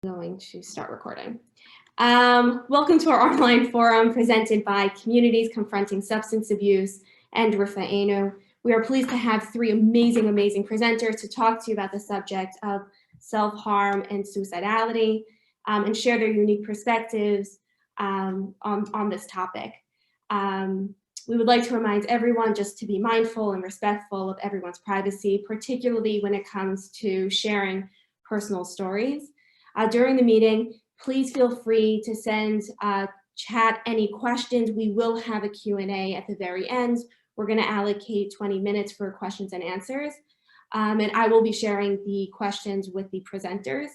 Going to start recording. Welcome to our online forum presented by Communities Confronting Substance Abuse and Rufa'inu. We are pleased to have three amazing presenters to talk to you about the subject of self-harm and suicidality and share their unique perspectives on this topic. We would like to remind everyone just to be mindful and respectful of everyone's privacy, particularly when it comes to sharing personal stories. During the meeting, please feel free to send chat any questions. We will have a Q&A at the very end. We're going to allocate 20 minutes for questions and answers. And I will be sharing the questions with the presenters.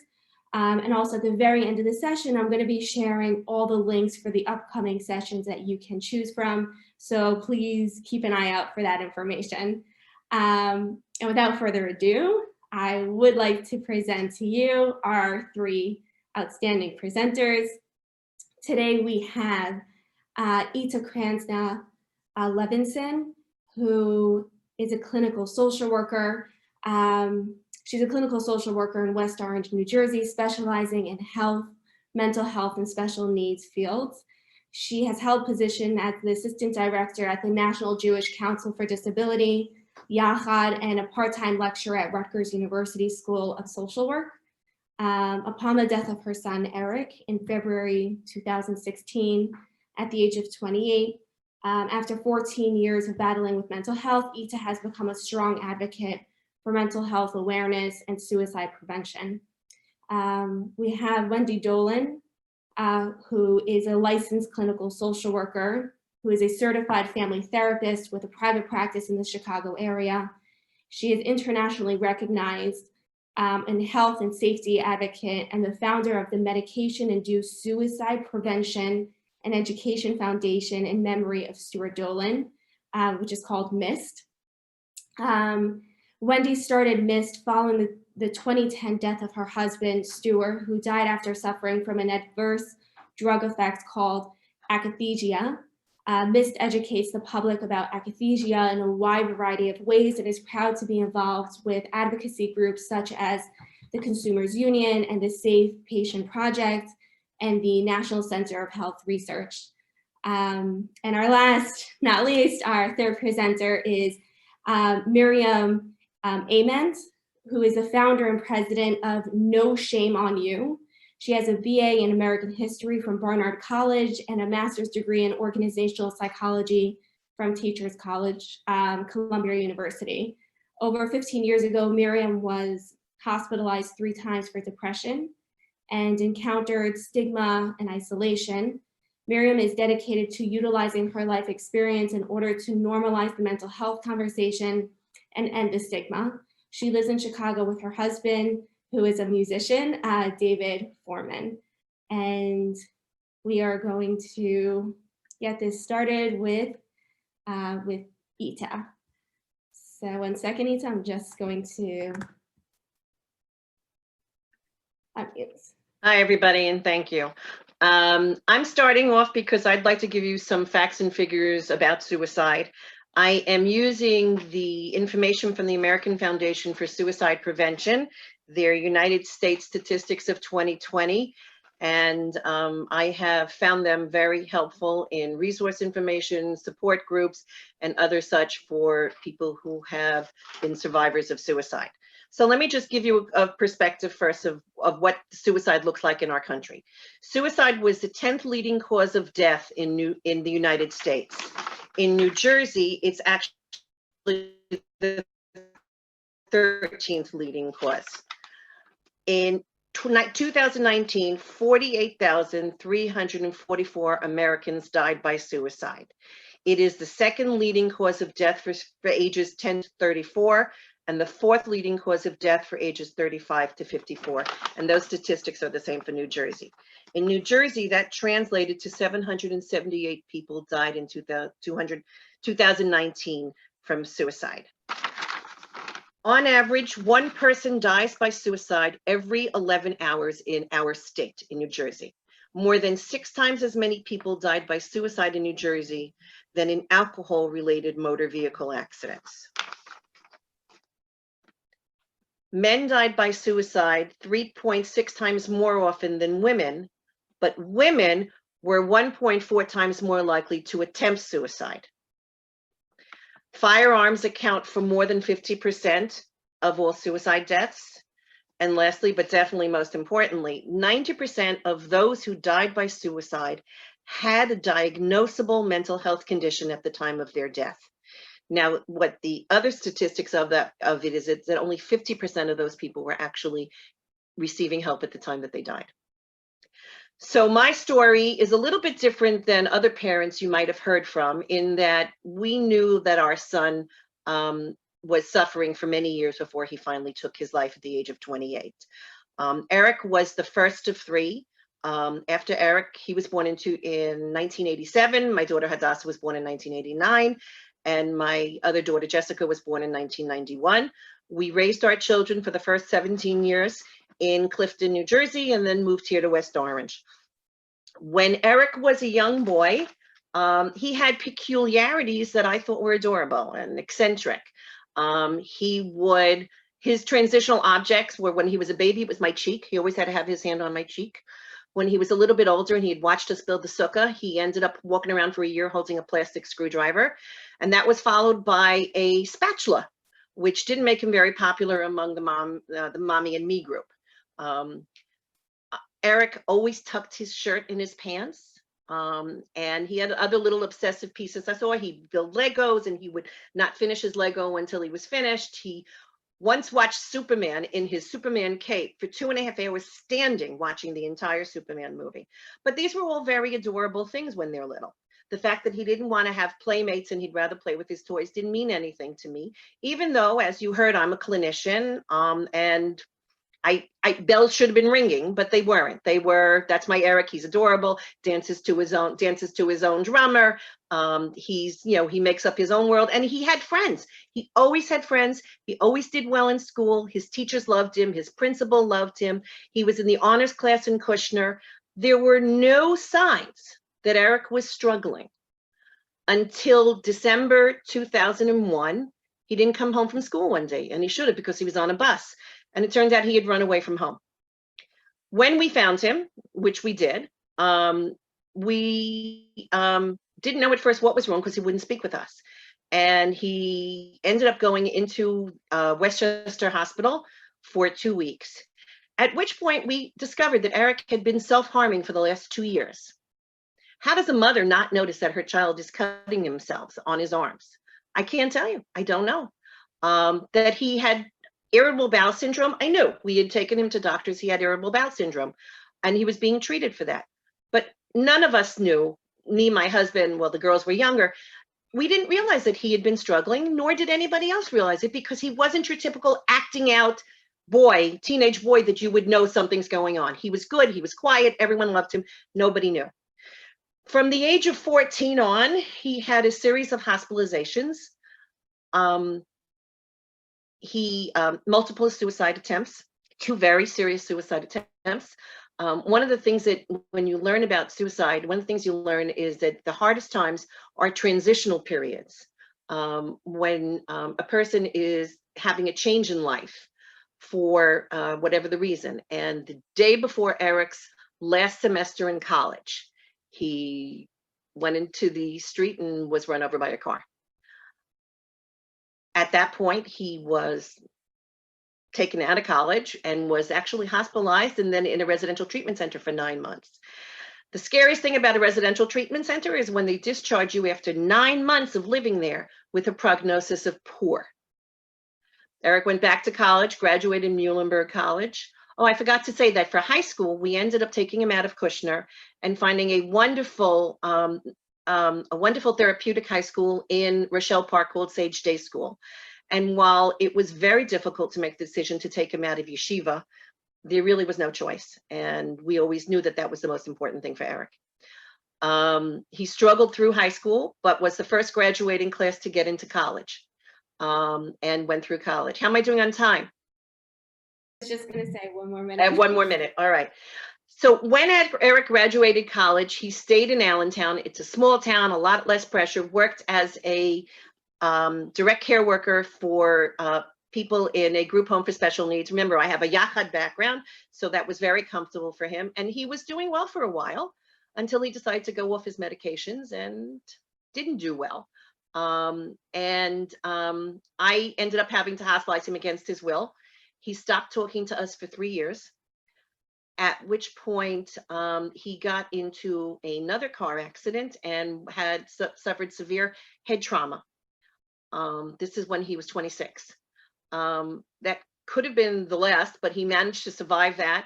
And also at the very end of the session, I'm going to be sharing all the links for the upcoming sessions that you can choose from. So please keep an eye out for that information. And without further ado, I would like to present to you our three outstanding presenters. Today we have Ita Kransna Levinson, who is a clinical social worker. She's a clinical social worker in West Orange, New Jersey, specializing in health, mental health, and special needs fields. She has held position as the assistant director at the National Jewish Council for Disability, Yachad, and a part-time lecturer at Rutgers University School of Social Work. Upon the death of her son, Eric, in February 2016, at the age of 28, after 14 years of battling with mental health, Ita has become a strong advocate for mental health awareness and suicide prevention. We have Wendy Dolan, who is a licensed clinical social worker, who is a certified family therapist with a private practice in the Chicago area. She is internationally recognized and health and safety advocate and the founder of the Medication-Induced Suicide Prevention and Education Foundation in memory of Stuart Dolan, which is called MIST. Wendy started MIST following the 2010 death of her husband, Stuart, who died after suffering from an adverse drug effect called akathisia. MIST educates the public about akathisia in a wide variety of ways and is proud to be involved with advocacy groups such as the Consumers Union and the Safe Patient Project and the National Center of Health Research. And our last, not least, our third presenter is Miriam Ament, who is the founder and president of No Shame on You. She has a BA in American History from Barnard College and a master's degree in organizational psychology from Teachers College, Columbia University. Over 15 years ago, Miriam was hospitalized 3 times for depression and encountered stigma and isolation. Miriam is dedicated to utilizing her life experience in order to normalize the mental health conversation and end the stigma. She lives in Chicago with her husband, who is a musician, David Foreman. And we are going to get this started with Ita. So 1 second, Ita, I'm just going to unmute. Hi, everybody, and thank you. I'm starting off because I'd like to give you some facts and figures about suicide. I am using the information from the American Foundation for Suicide Prevention, their United States statistics of 2020, and I have found them very helpful in resource information, support groups, and other such for people who have been survivors of suicide. So let me just give you a perspective first of what suicide looks like in our country. Suicide was the 10th leading cause of death in the United States. In New Jersey, it's actually the 13th leading cause. In 2019, 48,344 Americans died by suicide. It is the 2nd leading cause of death for ages 10 to 34, and the 4th leading cause of death for ages 35 to 54. And those statistics are the same for New Jersey. In New Jersey, that translated to 778 people died in 2019 from suicide. On average, 1 person dies by suicide every 11 hours in our state, in New Jersey. More than 6 times as many people died by suicide in New Jersey than in alcohol-related motor vehicle accidents. Men died by suicide 3.6 times more often than women, but women were 1.4 times more likely to attempt suicide. Firearms account for more than 50% of all suicide deaths. And lastly, but definitely most importantly, 90% of those who died by suicide had a diagnosable mental health condition at the time of their death. Now, what the other statistics of it is that only 50% of those people were actually receiving help at the time that they died. So my story is a little bit different than other parents you might have heard from, in that we knew that our son was suffering for many years before he finally took his life at the age of 28. Eric was the first of three. After Eric, he was born in 1987. My daughter Hadassah was born in 1989. And my other daughter, Jessica, was born in 1991. We raised our children for the first 17 years in Clifton, New Jersey, and then moved here to West Orange. When Eric was a young boy, he had peculiarities that I thought were adorable and eccentric. His transitional objects were, when he was a baby, it was my cheek. He always had to have his hand on my cheek. When he was a little bit older and he had watched us build the sukkah, he ended up walking around for a year holding a plastic screwdriver. And that was followed by a spatula, which didn't make him very popular among the mommy and me group. Eric always tucked his shirt in his pants. And he had other little obsessive pieces. I saw he'd build Legos and he would not finish his Lego until he was finished. He once watched Superman in his Superman cape for 2.5 hours standing, watching the entire Superman movie. But these were all very adorable things when they're little. The fact that he didn't want to have playmates and he'd rather play with his toys didn't mean anything to me, even though, as you heard, I'm a clinician, and bells should have been ringing, but they weren't. That's my Eric. He's adorable, dances to his own drummer. He makes up his own world, and he had friends. He always had friends. He always did well in school. His teachers loved him. His principal loved him. He was in the honors class in Kushner. There were no signs that Eric was struggling until December 2001. He didn't come home from school one day, and he should have, because he was on a bus. And it turned out he had run away from home. When we found him, which we did, we didn't know at first what was wrong because he wouldn't speak with us. And he ended up going into Westchester Hospital for 2 weeks, at which point we discovered that Eric had been self-harming for the last 2 years. How does a mother not notice that her child is cutting himself on his arms? I can't tell you. I don't know. That he had irritable bowel syndrome, I knew. We had taken him to doctors. He had irritable bowel syndrome, and he was being treated for that. But none of us knew, me, my husband, well, the girls were younger. We didn't realize that he had been struggling, nor did anybody else realize it, because he wasn't your typical acting out boy, teenage boy, that you would know something's going on. He was good. He was quiet. Everyone loved him. Nobody knew. From the age of 14 on, he had a series of hospitalizations. Multiple suicide attempts, 2 very serious suicide attempts. One of the things that, when you learn about suicide, one of the things you learn is that the hardest times are transitional periods, when a person is having a change in life for whatever the reason. And the day before Eric's last semester in college, he went into the street and was run over by a car. At that point, he was taken out of college and was actually hospitalized and then in a residential treatment center for 9 months. The scariest thing about a residential treatment center is when they discharge you after 9 months of living there with a prognosis of poor. Eric went back to college, graduated in Muhlenberg College. Oh, I forgot to say that for high school, we ended up taking him out of Kushner and finding a wonderful therapeutic high school in Rochelle Park called Sage Day School. And while it was very difficult to make the decision to take him out of yeshiva, there really was no choice. And we always knew that that was the most important thing for Eric. He struggled through high school, but was the first graduating class to get into college, and went through college. How am I doing on time? I was just going to say 1 more minute. I have 1 more minute. All right. So when Eric graduated college, he stayed in Allentown. It's a small town, a lot less pressure, worked as a direct care worker for people in a group home for special needs. Remember, I have a Yachad background, so that was very comfortable for him. And he was doing well for a while until he decided to go off his medications and didn't do well. I ended up having to hospitalize him against his will. He stopped talking to us for 3 years, at which point he got into another car accident and had suffered severe head trauma. This is when he was 26. That could have been the last, but he managed to survive that,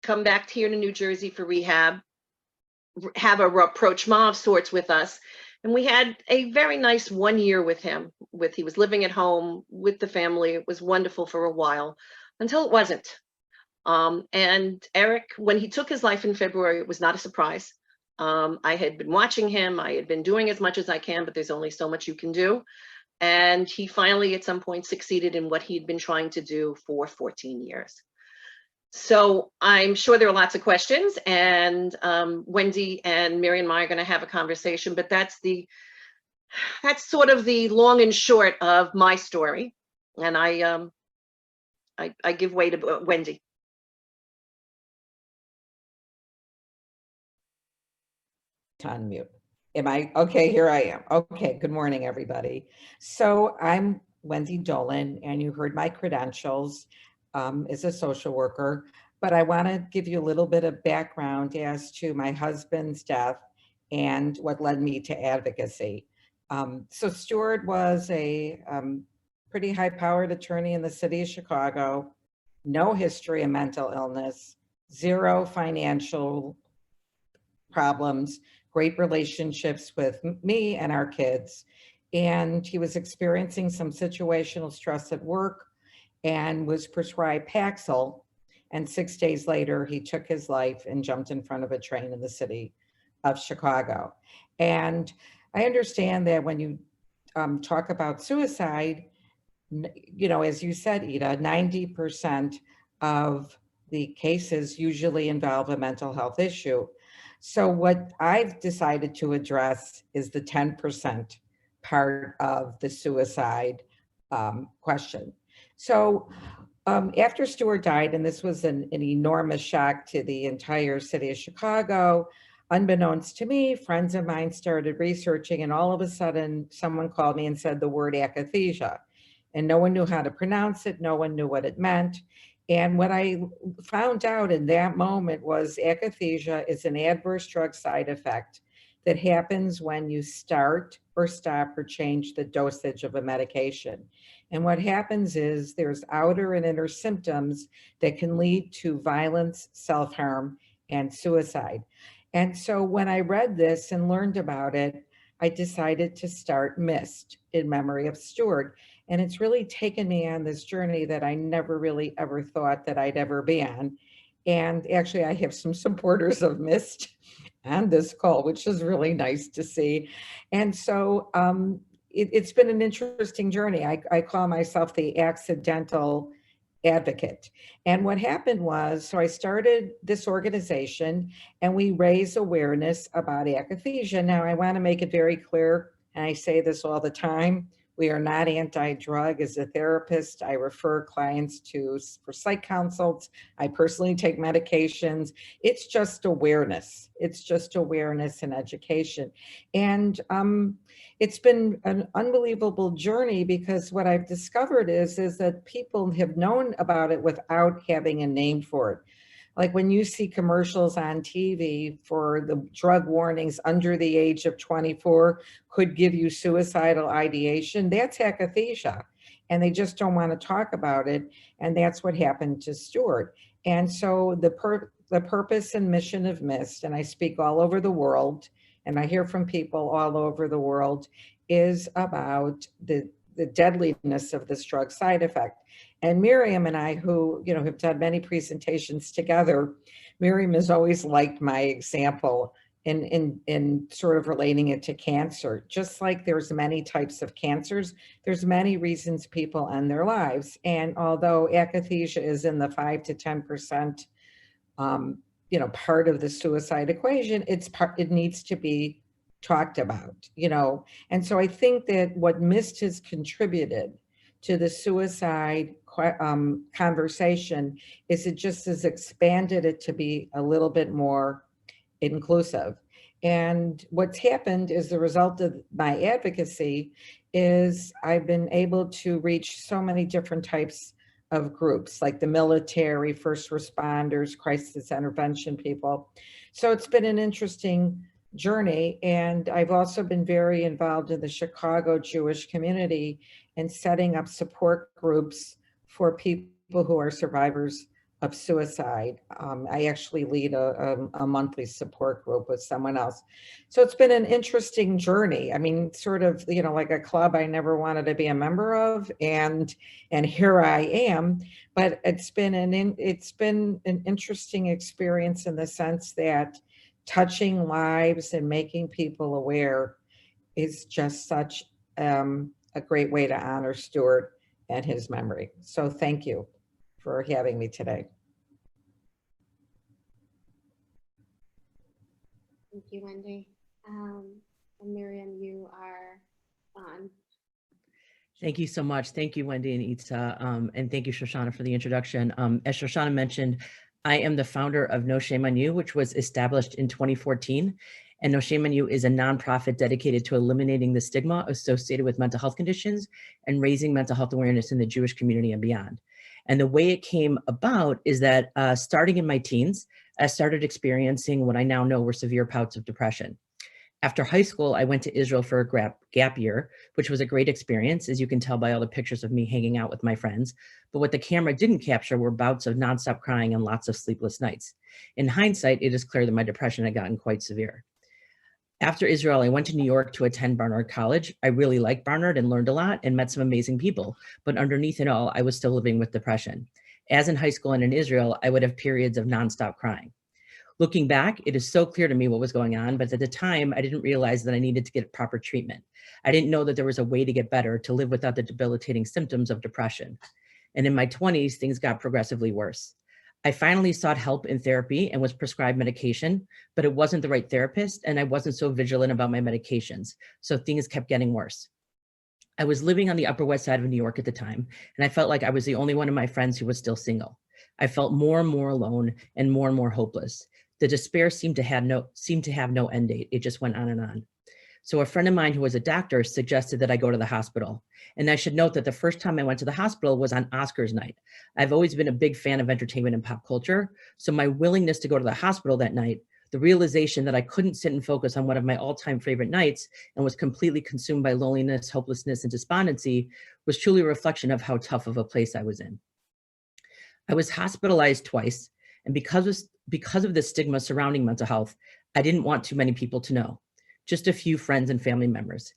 come back here to New Jersey for rehab, have a rapprochement of sorts with us. And we had a very nice 1 year with him. He was living at home with the family. It was wonderful for a while until it wasn't. And Eric, when he took his life in February, it was not a surprise. I had been watching him. I had been doing as much as I can, but there's only so much you can do. And he finally, at some point, succeeded in what he'd been trying to do for 14 years. So I'm sure there are lots of questions, and Wendy and Miriam and I are going to have a conversation, but that's sort of the long and short of my story. And I give way to Wendy. Unmute. Am I okay? Here I am. Okay. Good morning, everybody. So I'm Wendy Dolan, and you heard my credentials as a social worker, but I want to give you a little bit of background as to my husband's death and what led me to advocacy. So Stuart was a pretty high-powered attorney in the city of Chicago, no history of mental illness, zero financial problems, great relationships with me and our kids. And he was experiencing some situational stress at work and was prescribed Paxil. And 6 days later, he took his life and jumped in front of a train in the city of Chicago. And I understand that when you talk about suicide, you know, as you said, Ida, 90% of the cases usually involve a mental health issue. So what I've decided to address is the 10% part of the suicide question. So after Stuart died, and this was an enormous shock to the entire city of Chicago, unbeknownst to me, friends of mine started researching, and all of a sudden someone called me and said the word akathisia, and no one knew how to pronounce it. No one knew what it meant. And what I found out in that moment was akathisia is an adverse drug side effect that happens when you start or stop or change the dosage of a medication. And what happens is there's outer and inner symptoms that can lead to violence, self-harm, and suicide. And so when I read this and learned about it, I decided to start MIST in memory of Stuart. And it's really taken me on this journey that I never really ever thought that I'd ever be on. And actually, I have some supporters of MIST on this call, which is really nice to see. And so it's been an interesting journey. I call myself the accidental advocate. And what happened was, so I started this organization and we raise awareness about akathisia. Now, I want to make it very clear, and I say this all the time, we are not anti-drug. As a therapist, I refer clients for psych consults. I personally take medications. It's just awareness. It's just awareness and education. And it's been an unbelievable journey, because what I've discovered is that people have known about it without having a name for it. Like when you see commercials on TV for the drug warnings, under the age of 24 could give you suicidal ideation, that's akathisia. And they just don't want to talk about it. And that's what happened to Stuart. And so the purpose and mission of MIST, and I speak all over the world, and I hear from people all over the world, is about the deadliness of this drug side effect. And Miriam and I, who have done many presentations together, Miriam has always liked my example in sort of relating it to cancer. Just like there's many types of cancers, there's many reasons people end their lives. And although akathisia is in the 5 to 10% part of the suicide equation, it needs to be talked about, And so I think that what MIST has contributed to the suicide conversation is it just has expanded it to be a little bit more inclusive. And what's happened as a result of my advocacy is I've been able to reach so many different types of groups, like the military, first responders, crisis intervention people. So it's been an interesting journey. And I've also been very involved in the Chicago Jewish community and setting up support groups for people who are survivors of suicide. I actually lead a monthly support group with someone else. So it's been an interesting journey. I mean, sort of, you know, like a club I never wanted to be a member of, and here I am. But it's been an interesting experience in the sense that touching lives and making people aware is just such a great way to honor Stuart and his memory. So thank you for having me today. Thank you, Wendy. And Miriam, you are on. Thank you so much. Thank you, Wendy and Itza, and thank you, Shoshana, for the introduction. As Shoshana mentioned, I am the founder of No Shame on You, which was established in 2014. And No Shame on You is a nonprofit dedicated to eliminating the stigma associated with mental health conditions and raising mental health awareness in the Jewish community and beyond. And the way it came about is that starting in my teens, I started experiencing what I now know were severe bouts of depression. After high school, I went to Israel for a gap year, which was a great experience, as you can tell by all the pictures of me hanging out with my friends. But what the camera didn't capture were bouts of nonstop crying and lots of sleepless nights. In hindsight, it is clear that my depression had gotten quite severe. After Israel, I went to New York to attend Barnard College. I really liked Barnard and learned a lot and met some amazing people. But underneath it all, I was still living with depression. As in high school and in Israel, I would have periods of nonstop crying. Looking back, it is so clear to me what was going on, but at the time, I didn't realize that I needed to get proper treatment. I didn't know that there was a way to get better, to live without the debilitating symptoms of depression. And in my 20s, things got progressively worse. I finally sought help in therapy and was prescribed medication, but it wasn't the right therapist, and I wasn't so vigilant about my medications, so things kept getting worse. I was living on the Upper West Side of New York at the time, and I felt like I was the only one of my friends who was still single. I felt more and more alone and more hopeless. The despair seemed to have no end date. It just went on and on. So a friend of mine who was a doctor suggested that I go to the hospital. And I should note that the first time I went to the hospital was on Oscars night. I've always been a big fan of entertainment and pop culture. So my willingness to go to the hospital that night, the realization that I couldn't sit and focus on one of my all-time favorite nights and was completely consumed by loneliness, hopelessness, and despondency was truly a reflection of how tough of a place I was in. I was hospitalized twice. And because of the stigma surrounding mental health, I didn't want too many people to know, just a few friends and family members.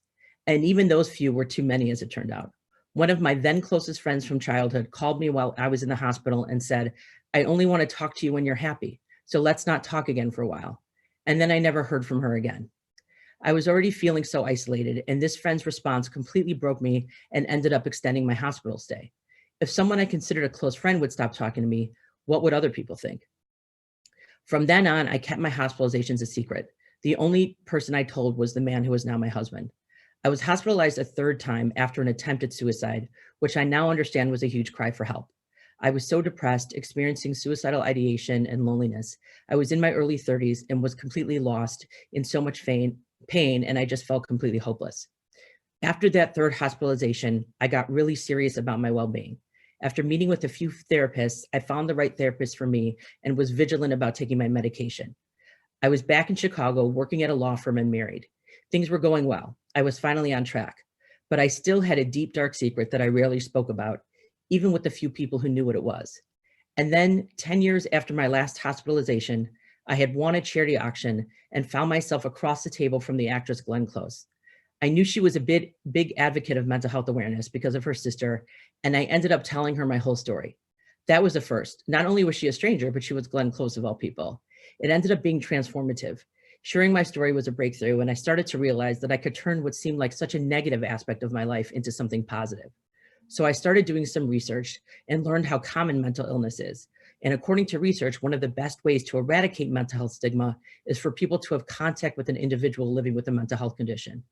And even those few were too many, as it turned out. One of my then closest friends from childhood called me while I was in the hospital and said, "I only want to talk to you when you're happy, so let's not talk again for a while." And then I never heard from her again. I was already feeling so isolated, and this friend's response completely broke me and ended up extending my hospital stay. If someone I considered a close friend would stop talking to me, what would other people think? From then on, I kept my hospitalizations a secret. The only person I told was the man who is now my husband. I was hospitalized a third time after an attempted suicide, which I now understand was a huge cry for help. I was so depressed, experiencing suicidal ideation and loneliness. I was in my early 30s and was completely lost in so much pain, and I just felt completely hopeless. After that third hospitalization, I got really serious about my well-being. After meeting with a few therapists, I found the right therapist for me and was vigilant about taking my medication. I was back in Chicago working at a law firm and married. Things were going well. I was finally on track, but I still had a deep, dark secret that I rarely spoke about, even with the few people who knew what it was. And then 10 years after my last hospitalization, I had won a charity auction and found myself across the table from the actress Glenn Close. I knew she was a big advocate of mental health awareness because of her sister, and I ended up telling her my whole story. That was a first. Not only was she a stranger, but she was Glenn Close of all people. It ended up being transformative. Sharing my story was a breakthrough, and I started to realize that I could turn what seemed like such a negative aspect of my life into something positive. So I started doing some research and learned how common mental illness is. And according to research, one of the best ways to eradicate mental health stigma is for people to have contact with an individual living with a mental health condition.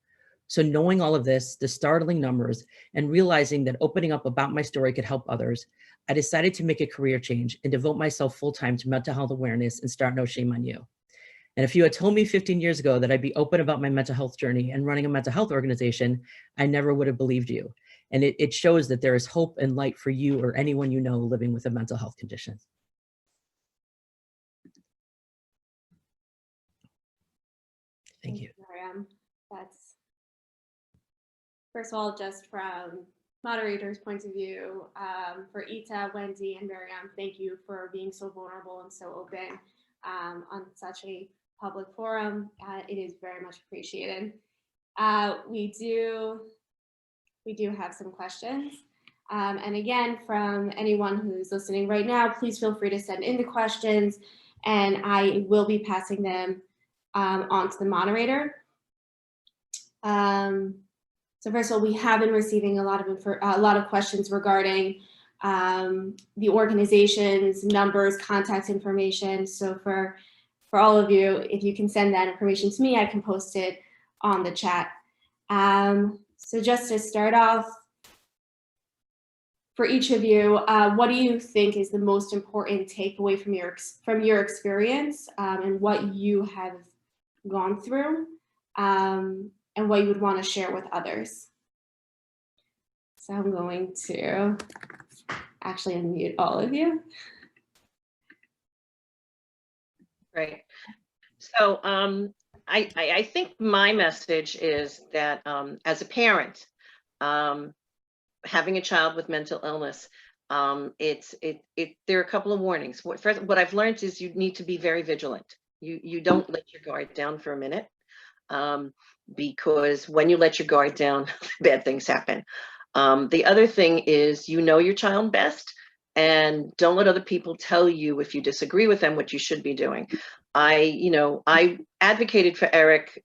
So knowing all of this, the startling numbers, and realizing that opening up about my story could help others, I decided to make a career change and devote myself full-time to mental health awareness and start No Shame on You. And if you had told me 15 years ago that I'd be open about my mental health journey and running a mental health organization, I never would have believed you. And it shows that there is hope and light for you or anyone you know living with a mental health condition. Thank you. Miriam. That's, first of all, just from moderators' points of view, for Ita, Wendy, and Miriam, thank you for being so vulnerable and so open on such a public forum. It is very much appreciated. We do have some questions. And again, from anyone who's listening right now, please feel free to send in the questions, and I will be passing them on to the moderator. So first of all, we have been receiving a lot of questions regarding the organization's numbers, contact information. So for all of you, if you can send that information to me, I can post it on the chat. So just to start off, for each of you, what do you think is the most important takeaway from your experience and what you have gone through, and what you would want to share with others? So I'm going to actually unmute all of you. Right. So I think my message is that as a parent, having a child with mental illness, there are a couple of warnings. First, what I've learned is you need to be very vigilant. You don't let your guard down for a minute, because when you let your guard down, bad things happen. The other thing is, you know your child best, and don't let other people tell you, if you disagree with them, what you should be doing. I advocated for Eric.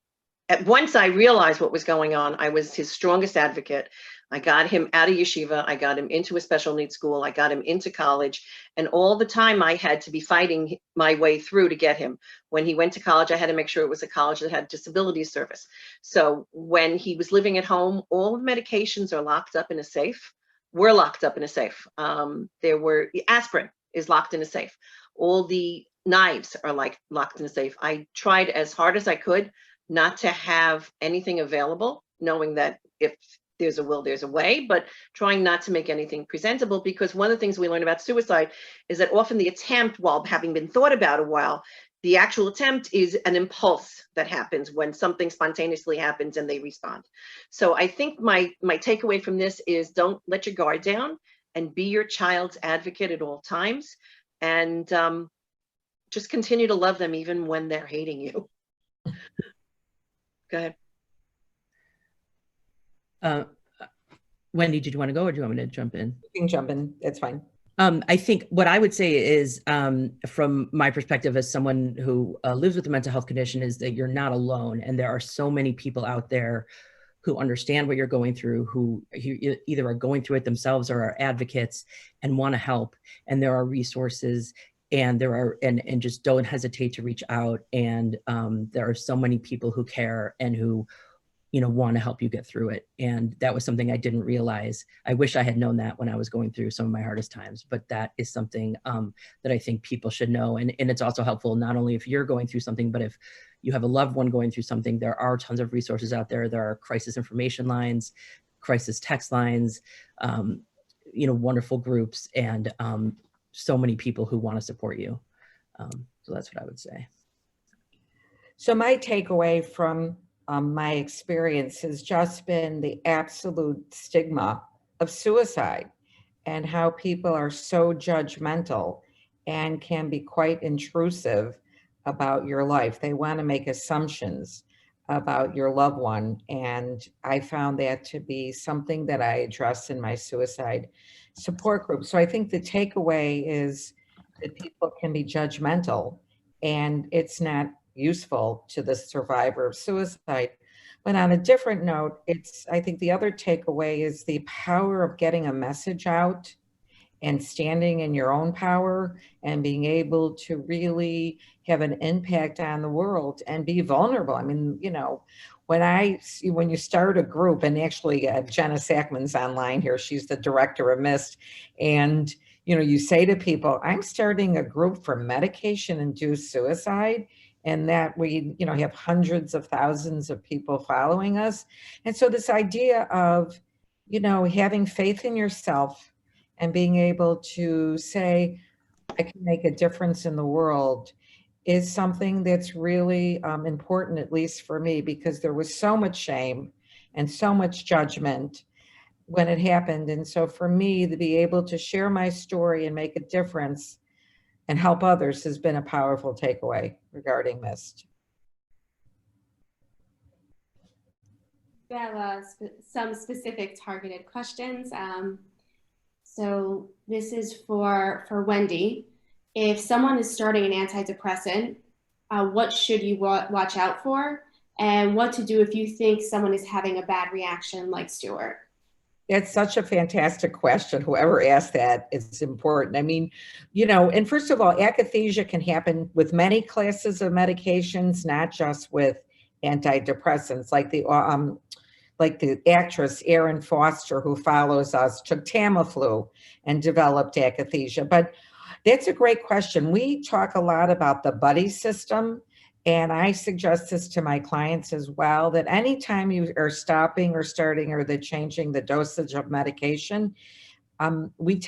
Once I realized what was going on, I was his strongest advocate. I got him out of yeshiva. I got him into a special needs school. I got him into college. And all the time I had to be fighting my way through to get him. When he went to college, I had to make sure it was a college that had disability service. So when he was living at home, all the medications are locked up in a safe. We're locked up in a safe. Aspirin is locked in a safe. All the knives are locked in a safe. I tried as hard as I could not to have anything available, knowing that if there's a will, there's a way, but trying not to make anything presentable, because one of the things we learn about suicide is that often the attempt, while having been thought about a while, the actual attempt is an impulse that happens when something spontaneously happens and they respond. So I think my takeaway from this is, don't let your guard down and be your child's advocate at all times, and just continue to love them even when they're hating you. Go ahead. Wendy, did you want to go, or do you want me to jump in? You can jump in, it's fine. I think what I would say is, from my perspective as someone who lives with a mental health condition, is that you're not alone. And there are so many people out there who understand what you're going through, who either are going through it themselves or are advocates and want to help. And there are resources, and and just don't hesitate to reach out. And there are so many people who care and who want to help you get through it. And that was something I didn't realize. I wish I had known that when I was going through some of my hardest times, but that is something that I think people should know. And it's also helpful, not only if you're going through something, but if you have a loved one going through something, there are tons of resources out there. There are crisis information lines, crisis text lines, wonderful groups, and so many people who want to support you. So that's what I would say. So my takeaway from my experience has just been the absolute stigma of suicide, and how people are so judgmental and can be quite intrusive about your life. They want to make assumptions about your loved one. And I found that to be something that I addressed in my suicide support group. So I think the takeaway is that people can be judgmental, and it's not useful to the survivor of suicide. But on a different note, I think the other takeaway is the power of getting a message out and standing in your own power and being able to really have an impact on the world and be vulnerable. I mean, you know, when you start a group, and actually Jenna Sackman's online here, she's the director of MIST, and you know, you say to people, I'm starting a group for medication-induced suicide, and that we, you know, have hundreds of thousands of people following us. And so this idea of, you know, having faith in yourself and being able to say, I can make a difference in the world is something that's really important, at least for me, because there was so much shame and so much judgment when it happened. And so for me to be able to share my story and make a difference and help others has been a powerful takeaway regarding MIST. We have some specific targeted questions. So this is for Wendy. If someone is starting an antidepressant, what should you watch out for? And what to do if you think someone is having a bad reaction like Stuart? It's such a fantastic question. Whoever asked that, it's important. I mean, you know, and first of all, akathisia can happen with many classes of medications, not just with antidepressants, like the actress Erin Foster, who follows us, took Tamiflu and developed akathisia. But that's a great question. We talk a lot about the buddy system, and I suggest this to my clients as well, that anytime you are stopping or starting or changing the dosage of medication, we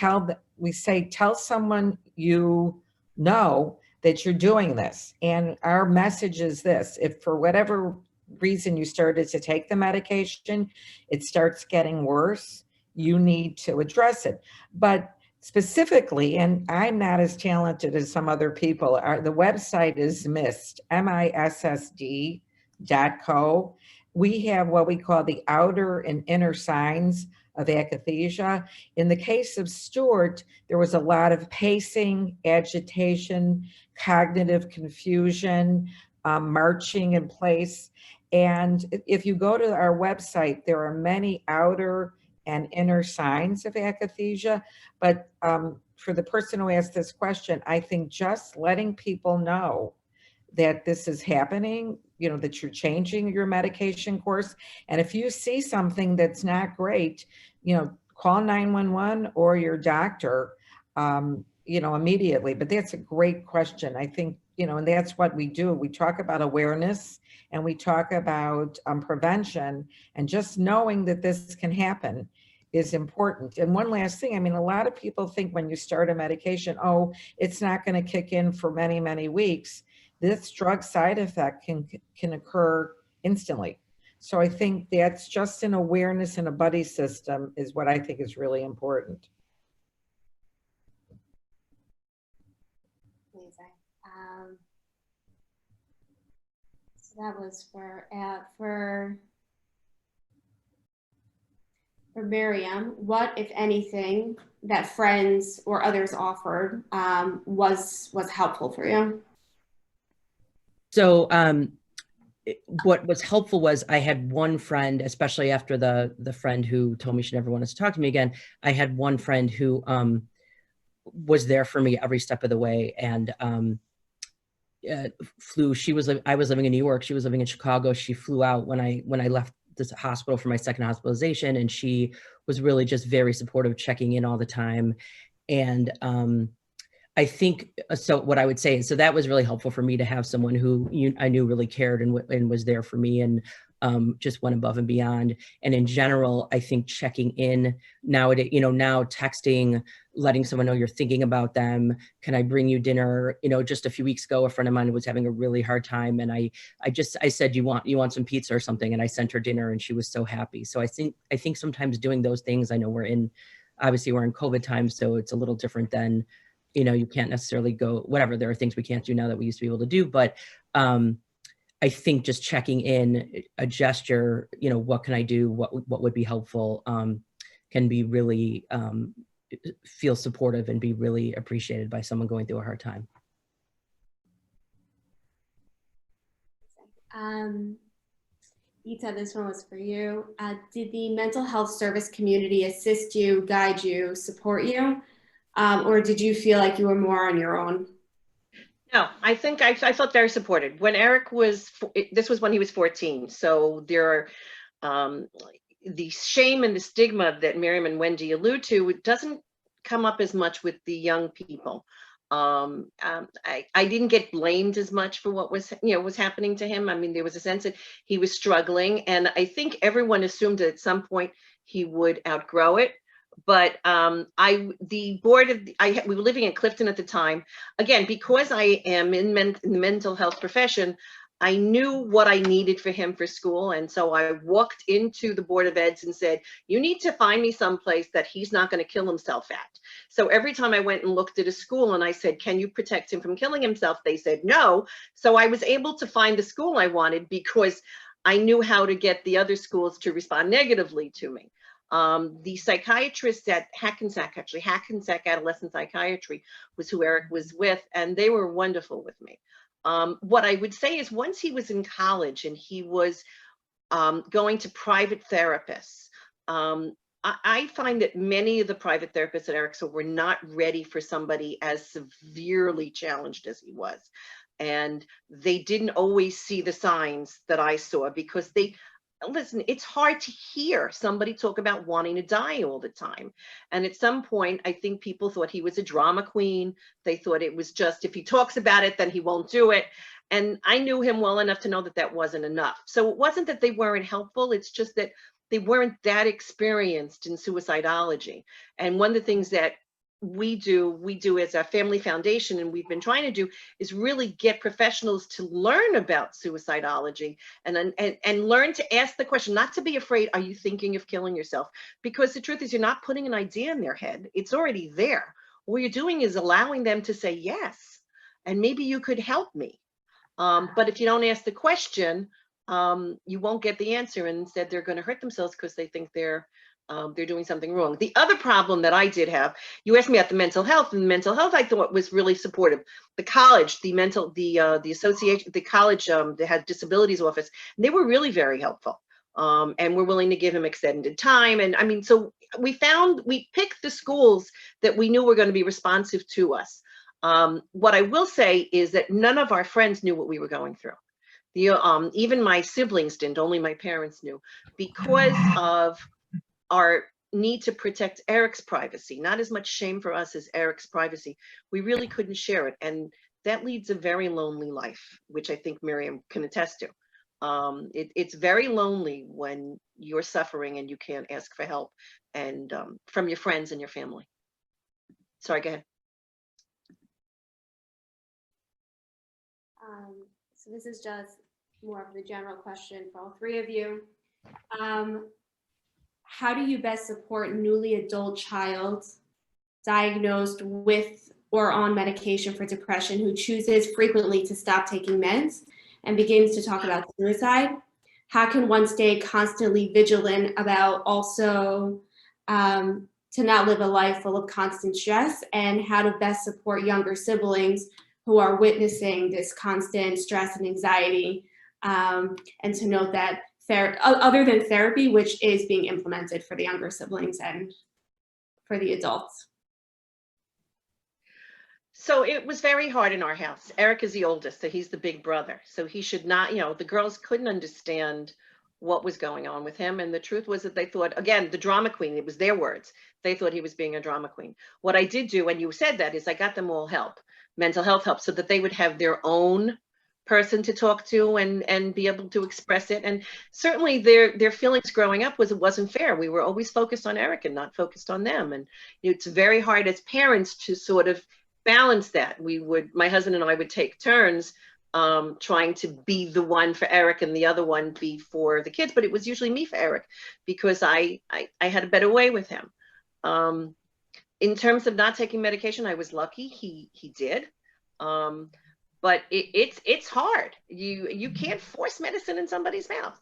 say, tell someone you know that you're doing this. And our message is this: if for whatever reason you started to take the medication, it starts getting worse, you need to address it. But specifically, and I'm not as talented as some other people, the website is MIST, MISSD.co. We have what we call the outer and inner signs of akathisia. In the case of Stuart, there was a lot of pacing, agitation, cognitive confusion, marching in place. And if you go to our website, there are many outer and inner signs of akathisia. But for the person who asked this question, I think just letting people know that this is happening, you know, that you're changing your medication course. And if you see something that's not great, you know, call 911 or your doctor, you know, immediately. But that's a great question. I think, you know, and that's what we do. We talk about awareness and we talk about prevention, and just knowing that this can happen is important. And one last thing, I mean, a lot of people think when you start a medication, oh, it's not going to kick in for many, many weeks. This drug side effect can occur instantly. So I think that's just an awareness and a buddy system is what I think is really important. Amazing. So that was for Miriam. What, if anything, that friends or others offered was helpful for you? So what was helpful was I had one friend, especially after the friend who told me she never wanted to talk to me again. I had one friend who was there for me every step of the way, and flew. I was living in New York. She was living in Chicago. She flew out when I left this hospital for my second hospitalization, and she was really just very supportive, checking in all the time. And I think, so what I would say is, so that was really helpful for me to have someone who I knew really cared and was there for me, and just went above and beyond. And in general, I think checking in nowadays, you know, now texting, letting someone know you're thinking about them. Can I bring you dinner? You know, just a few weeks ago, a friend of mine was having a really hard time, and I said, you want some pizza or something? And I sent her dinner, and she was so happy. So I think sometimes doing those things, I know obviously we're in COVID times, so it's a little different than, you know, you can't necessarily go, whatever, there are things we can't do now that we used to be able to do. But I think just checking in, a gesture, you know, what can I do? What would be helpful, can be really, feel supportive and be really appreciated by someone going through a hard time. Ita, this one was for you. Did the mental health service community assist you, guide you, support you? or did you feel like you were more on your own? No, I think I felt very supported. When Eric was, this was when he was 14. So there are the shame and the stigma that Miriam and Wendy allude to, it doesn't come up as much with the young people. I didn't get blamed as much for what was, was happening to him. I mean, there was a sense that he was struggling, and I think everyone assumed that at some point he would outgrow it. But the board of, we were living in Clifton at the time. Again, because I am in the mental health profession, I knew what I needed for him for school. And so I walked into the Board of Eds and said, you need to find me someplace that he's not going to kill himself at. So every time I went and looked at a school and I said, can you protect him from killing himself? They said no. So I was able to find the school I wanted because I knew how to get the other schools to respond negatively to me. The psychiatrist at Hackensack, actually Hackensack Adolescent Psychiatry, was who Eric was with, and they were wonderful with me. What I would say is once he was in college and he was going to private therapists, I find that many of the private therapists at Eric were not ready for somebody as severely challenged as he was. And they didn't always see the signs that I saw because listen, it's hard to hear somebody talk about wanting to die all the time. And at some point, I think people thought he was a drama queen. They thought it was just, if he talks about it, then he won't do it. And I knew him well enough to know that that wasn't enough. So it wasn't that they weren't helpful. It's just that they weren't that experienced in suicidology. And one of the things that we do as a family foundation, and we've been trying to do, is really get professionals to learn about suicidology and learn to ask the question, not to be afraid, are you thinking of killing yourself? Because the truth is, you're not putting an idea in their head. It's already there. What you're doing is allowing them to say yes, and maybe you could help me. But if you don't ask the question, you won't get the answer, and instead they're going to hurt themselves because they think they're doing something wrong. The other problem that I did have, you asked me about the mental health, and the mental health I thought was really supportive. The college, the association, the college, they had disabilities office, and they were really very helpful. And we're willing to give him extended time. And I mean, so we picked the schools that we knew were going to be responsive to us. What I will say is that none of our friends knew what we were going through. Even my siblings didn't, only my parents knew, because of our need to protect Eric's privacy, not as much shame for us as Eric's privacy. We really couldn't share it. And that leads a very lonely life, which I think Miriam can attest to. It's very lonely when you're suffering and you can't ask for help and from your friends and your family. Sorry, go ahead. So this is just more of the general question for all three of you. How do you best support newly adult child diagnosed with or on medication for depression who chooses frequently to stop taking meds and begins to talk about suicide? How can one stay constantly vigilant about also to not live a life full of constant stress, and how to best support younger siblings who are witnessing this constant stress and anxiety, and to note that other than therapy, which is being implemented for the younger siblings and for the adults? So it was very hard in our house. Eric is the oldest, so he's the big brother. So he should not, the girls couldn't understand what was going on with him. And the truth was that they thought, again, the drama queen, it was their words. They thought he was being a drama queen. What I did do, and you said that, is I got them all help, mental health help, so that they would have their own person to talk to and be able to express it. And certainly their feelings growing up was it wasn't fair. We were always focused on Eric and not focused on them. And it's very hard as parents to sort of balance that. My husband and I would take turns trying to be the one for Eric and the other one be for the kids, but it was usually me for Eric because I had a better way with him. In terms of not taking medication, I was lucky he did. But it's hard. You can't force medicine in somebody's mouth.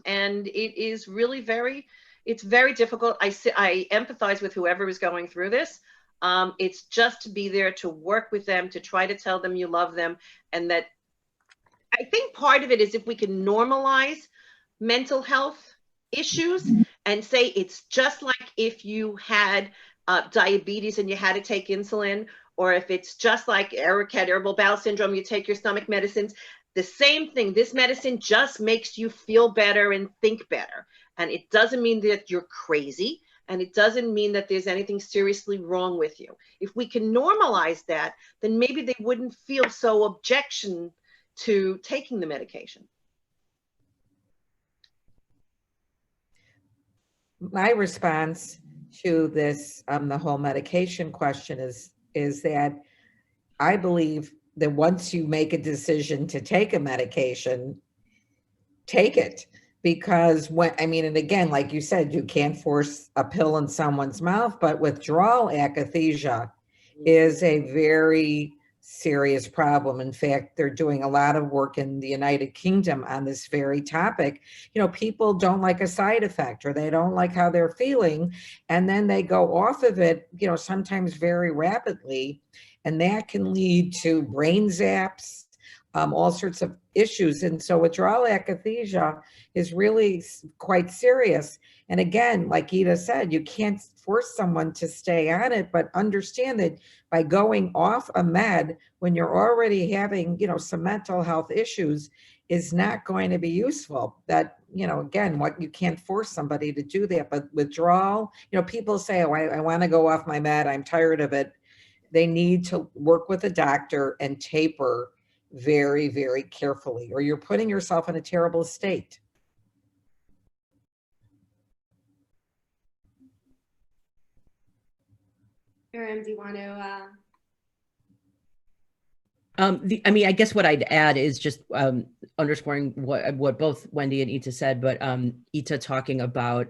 And it is really it's very difficult. I empathize with whoever is going through this. It's just to be there to work with them, to try to tell them you love them. And that I think part of it is if we can normalize mental health issues and say it's just like if you had diabetes and you had to take insulin, or if it's just like Eric had irritable bowel syndrome, you take your stomach medicines. The same thing. This medicine just makes you feel better and think better. And it doesn't mean that you're crazy. And it doesn't mean that there's anything seriously wrong with you. If we can normalize that, then maybe they wouldn't feel so objection to taking the medication. My response to this, the whole medication question is that I believe that once you make a decision to take a medication, take it. Because when, I mean, and again, like you said, you can't force a pill in someone's mouth, but withdrawal akathisia is a very serious problem. In fact, they're doing a lot of work in the United Kingdom on this very topic. You know, people don't like a side effect or they don't like how they're feeling, and then they go off of it, you know, sometimes very rapidly, and that can lead to brain zaps, all sorts of issues. And so withdrawal akathisia is really quite serious. And again, like Ita said, you can't force someone to stay on it, but understand that by going off a med when you're already having, you know, some mental health issues is not going to be useful. That, you know, again, what you can't force somebody to do that. But withdrawal, you know, people say, oh, I want to go off my med, I'm tired of it. They need to work with a doctor and taper very, very carefully, or you're putting yourself in a terrible state. Miriam, do you want to? I mean, I guess what I'd add is just underscoring what both Wendy and Ita said, but Ita talking about,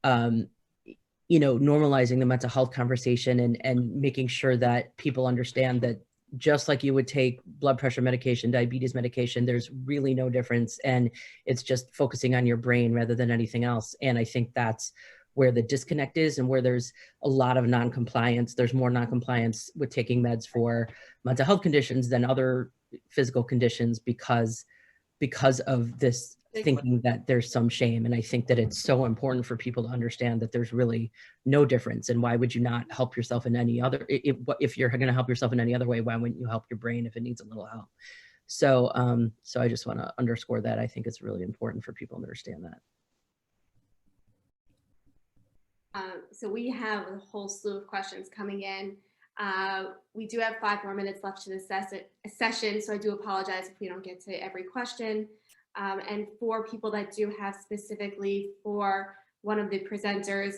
you know, normalizing the mental health conversation and making sure that people understand that just like you would take blood pressure medication, diabetes medication, there's really no difference. And it's just focusing on your brain rather than anything else. And I think that's where the disconnect is, and where there's a lot of non-compliance. There's more non-compliance with taking meds for mental health conditions than other physical conditions because of this thinking that there's some shame. And I think that it's so important for people to understand that there's really no difference. And why would you not help yourself in any other, if you're going to help yourself in any other way, why wouldn't you help your brain if it needs a little help? So, so I just want to underscore that. I think it's really important for people to understand that. So we have a whole slew of questions coming in. We do have 5 more minutes left to the session, so I do apologize if we don't get to every question. And for people that do have specifically for one of the presenters,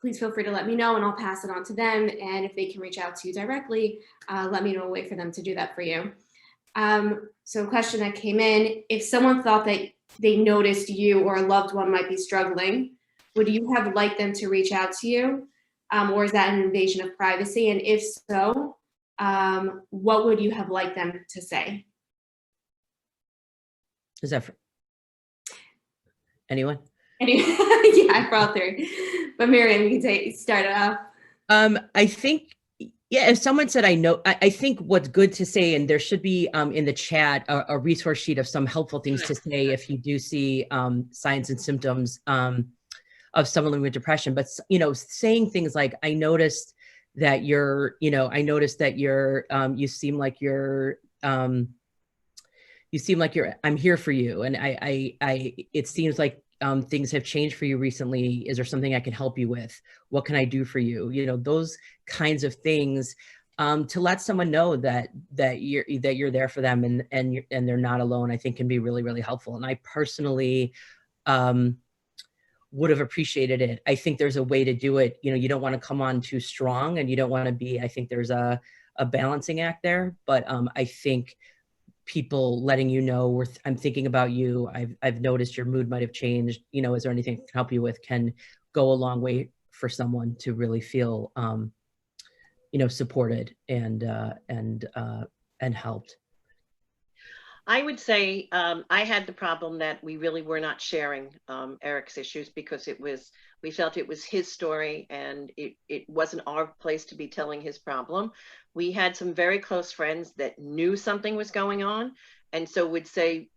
please feel free to let me know and I'll pass it on to them. And if they can reach out to you directly, let me know a way for them to do that for you. So a question that came in, if someone thought that they noticed you or a loved one might be struggling, would you have liked them to reach out to you? Or is that an invasion of privacy? And if so, what would you have liked them to say? Is that for anyone? Anyway, yeah, I brought through. But Miriam, you can start it off. I think, yeah, if someone said, I know, I think what's good to say, and there should be in the chat a resource sheet of some helpful things to say if you do see signs and symptoms of someone living with depression. But, you know, saying things like, I noticed that you're, you know, I noticed that you're, you seem like you're, I'm here for you. And it seems like things have changed for you recently. Is there something I can help you with? What can I do for you? You know, those kinds of things to let someone know that you're there for them and they're not alone, I think can be really, really helpful. And I personally would have appreciated it. I think there's a way to do it. You know, you don't want to come on too strong and you don't want to be, I think there's a balancing act there, but I think people letting you know, I'm thinking about you. I've noticed your mood might've changed. You know, is there anything I can help you with, can go a long way for someone to really feel, you know, supported and helped. I would say I had the problem that we really were not sharing Eric's issues because we felt it was his story and it wasn't our place to be telling his problem. We had some very close friends that knew something was going on and so would say,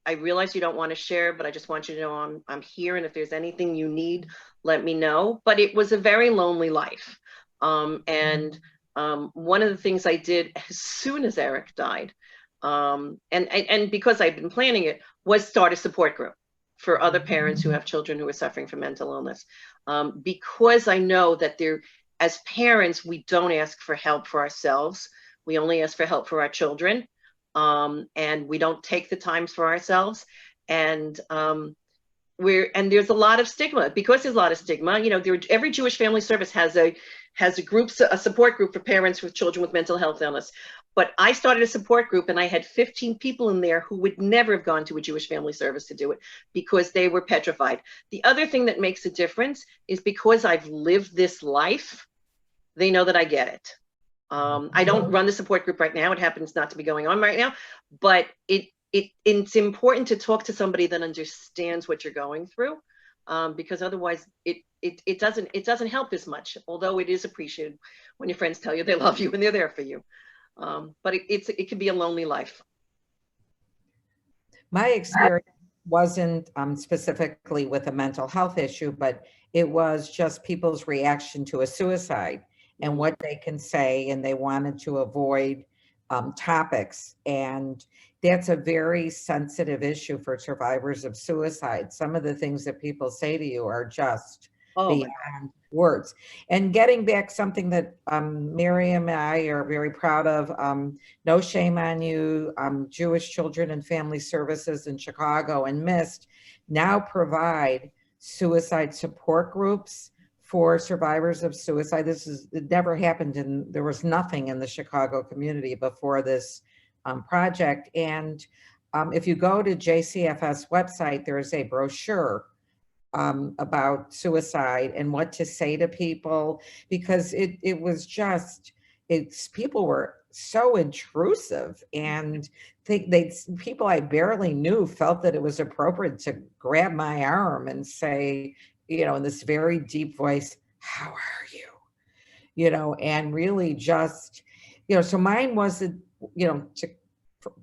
I realize you don't want to share, but I just want you to know I'm here. And if there's anything you need, let me know. But it was a very lonely life. One of the things I did as soon as Eric died, and because I've been planning it, was start a support group for other parents who have children who are suffering from mental illness. Because I know that as parents, we don't ask for help for ourselves. We only ask for help for our children. And we don't take the times for ourselves. And there's a lot of stigma. Because there's a lot of stigma, you know, every Jewish Family Service has a support group for parents with children with mental health illness. But I started a support group and I had 15 people in there who would never have gone to a Jewish Family Service to do it because they were petrified. The other thing that makes a difference is because I've lived this life, they know that I get it. I don't run the support group right now. It happens not to be going on right now, but it's important to talk to somebody that understands what you're going through, because otherwise it doesn't help as much, although it is appreciated when your friends tell you they love you and they're there for you. But it can be a lonely life. My experience wasn't specifically with a mental health issue, but it was just people's reaction to a suicide and what they can say, and they wanted to avoid topics. And that's a very sensitive issue for survivors of suicide. Some of the things that people say to you are just beyond words. And getting back something that Miriam and I are very proud of, No Shame on You, Jewish Children and Family Services in Chicago and MIST now provide suicide support groups for survivors of suicide. It never happened, and there was nothing in the Chicago community before this project. And if you go to JCFS website, there is a brochure about suicide and what to say to people, because it was just, people were so intrusive, and people I barely knew felt that it was appropriate to grab my arm and say, you know, in this very deep voice, "How are you?" You know, and really just, you know, so mine wasn't, you know,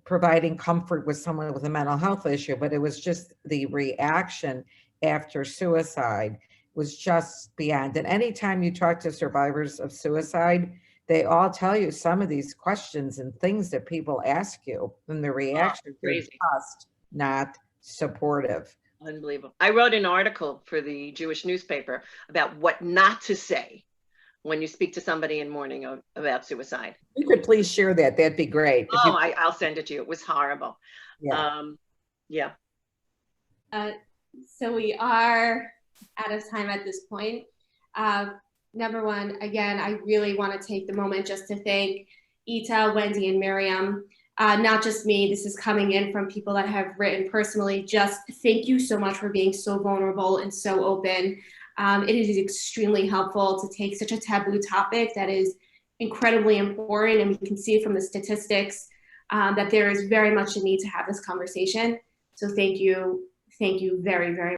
providing comfort with someone with a mental health issue, but it was just the reaction after suicide was just beyond. And anytime you talk to survivors of suicide, they all tell you some of these questions and things that people ask you, and the reaction is just not supportive. Unbelievable. I wrote an article for the Jewish newspaper about what not to say when you speak to somebody in mourning about suicide. You could please share that. That'd be great. I'll send it to you. It was horrible. Yeah. So we are out of time at this point. Number one, again, I really want to take the moment just to thank Ita, Wendy, and Miriam. Not just me, this is coming in from people that have written personally. Just thank you so much for being so vulnerable and so open. It is extremely helpful to take such a taboo topic that is incredibly important, and we can see from the statistics that there is very much a need to have this conversation. So thank you very, very much.